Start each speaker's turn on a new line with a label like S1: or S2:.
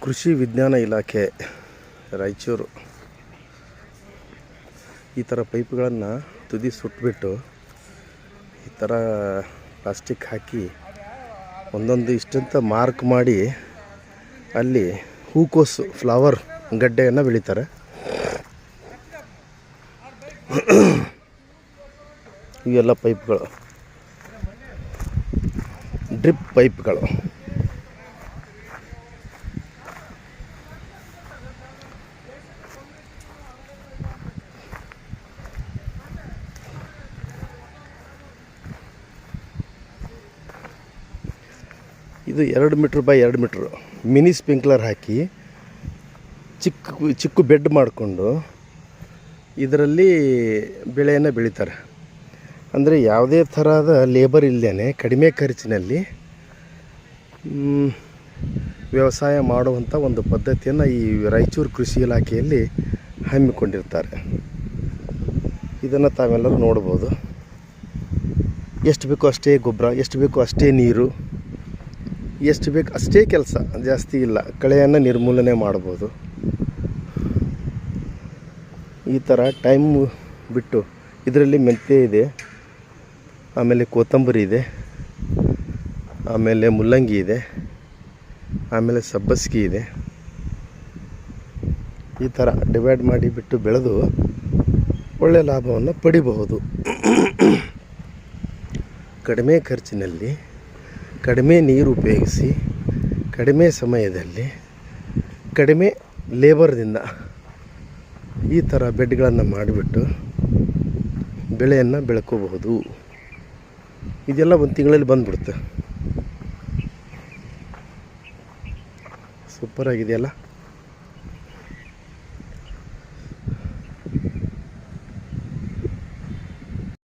S1: ಕೃಷಿ ವಿಜ್ಞಾನ ಇಲಾಖೆ ರಾಯಚೂರು ಈ ಥರ ಪೈಪ್ಗಳನ್ನು ತುದಿ ಸುಟ್ಬಿಟ್ಟು ಈ ಥರ ಪ್ಲಾಸ್ಟಿಕ್ ಹಾಕಿ ಒಂದೊಂದು ಇಷ್ಟಂತ ಮಾರ್ಕ್ ಮಾಡಿ ಅಲ್ಲಿ ಹೂಕೋಸು ಫ್ಲವರ್ ಗಡ್ಡೆಯನ್ನು ಬೆಳೀತಾರೆ. ಇವೆಲ್ಲ ಪೈಪ್ಗಳು, ಡ್ರಿಪ್ ಪೈಪ್ಗಳು. ಇದು 2 metre by 2 metre mini sprinkler ಹಾಕಿ ಚಿಕ್ಕ ಬೆಡ್ ಮಾಡಿಕೊಂಡು ಇದರಲ್ಲಿ ಬೆಳೆಯನ್ನು ಬೆಳೀತಾರೆ. ಅಂದರೆ ಯಾವುದೇ ಥರದ ಲೇಬರ್ ಇಲ್ಲದೇ ಕಡಿಮೆ ಖರ್ಚಿನಲ್ಲಿ ವ್ಯವಸಾಯ ಮಾಡುವಂಥ ಒಂದು ಪದ್ಧತಿಯನ್ನು ಈ ರಾಯಚೂರು ಕೃಷಿ ಇಲಾಖೆಯಲ್ಲಿ ಹಮ್ಮಿಕೊಂಡಿರ್ತಾರೆ. ಇದನ್ನು ತಾವೆಲ್ಲರೂ ನೋಡ್ಬೋದು. ಎಷ್ಟು ಬೇಕೋ ಅಷ್ಟೇ ಗೊಬ್ಬರ, ಎಷ್ಟು ಬೇಕೋ ಅಷ್ಟೇ ನೀರು, ಎಷ್ಟು ಬೇಕು ಅಷ್ಟೇ ಕೆಲಸ, ಜಾಸ್ತಿ ಇಲ್ಲ. ಕಳೆಯನ್ನು ನಿರ್ಮೂಲನೆ ಮಾಡ್ಬೋದು. ಈ ಥರ ಟೈಮ್ ಬಿಟ್ಟು ಇದರಲ್ಲಿ ಮೆಂತ್ಯ ಇದೆ, ಆಮೇಲೆ ಕೊತ್ತಂಬರಿ ಇದೆ, ಆಮೇಲೆ ಮುಲ್ಲಂಗಿ ಇದೆ, ಆಮೇಲೆ ಸಬ್ಬಸಿಗೆ ಇದೆ. ಈ ಥರ ಡಿವೈಡ್ ಮಾಡಿ ಬಿಟ್ಟು ಬೆಳೆದು ಒಳ್ಳೆಯ ಲಾಭವನ್ನು ಪಡಿಬಹುದು. ಕಡಿಮೆ ಖರ್ಚಿನಲ್ಲಿ ಕಡಿಮೆ ನೀರು ಉಪಯೋಗಿಸಿ ಕಡಿಮೆ ಸಮಯದಲ್ಲಿ ಕಡಿಮೆ ಲೇಬರ್ದಿಂದ ಈ ಥರ ಬೆಡ್ಗಳನ್ನು ಮಾಡಿಬಿಟ್ಟು ಬೆಳೆಯನ್ನು ಬೆಳ್ಕೋಬಹುದು. ಇದೆಲ್ಲ ಒಂದು ತಿಂಗಳಲ್ಲಿ ಬಂದ್ಬಿಡುತ್ತೆ. ಸೂಪರಾಗಿದೆಯಲ್ಲ.